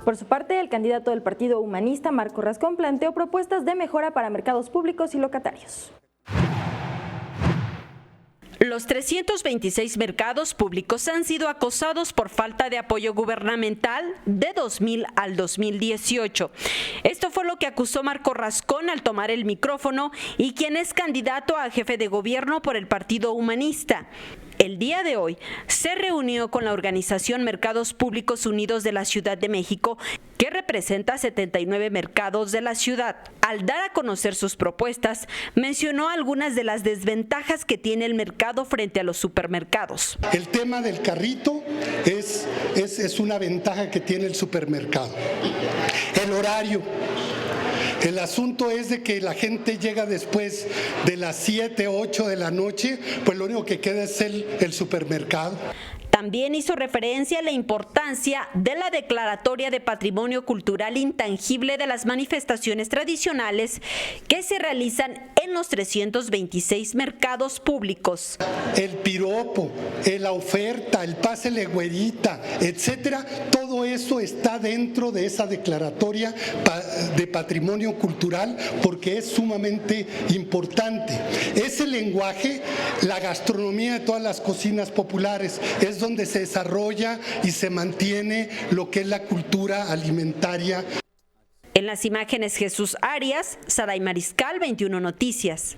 Por su parte, el candidato del Partido Humanista, Marco Rascón, planteó propuestas de mejora para mercados públicos y locatarios. Los 326 mercados públicos han sido acosados por falta de apoyo gubernamental de 2000 al 2018. Esto fue lo que acusó Marco Rascón al tomar el micrófono y quien es candidato a jefe de gobierno por el Partido Humanista. El día de hoy se reunió con la organización Mercados Públicos Unidos de la Ciudad de México, que representa 79 mercados de la ciudad. Al dar a conocer sus propuestas, mencionó algunas de las desventajas que tiene el mercado frente a los supermercados. El tema del carrito es una ventaja que tiene el supermercado. El horario. El asunto es de que la gente llega después de las 7, 8 de la noche, pues lo único que queda es el supermercado. También hizo referencia a la importancia de la declaratoria de patrimonio cultural intangible de las manifestaciones tradicionales que se realizan en los 326 mercados públicos. El piropo, la oferta, el pásele güerita, etcétera, todo eso está dentro de esa declaratoria de patrimonio cultural porque es sumamente importante. Ese lenguaje, la gastronomía de todas las cocinas populares, es donde se desarrolla y se mantiene lo que es la cultura alimentaria. En las imágenes, Jesús Arias, Saray Mariscal, 21 Noticias.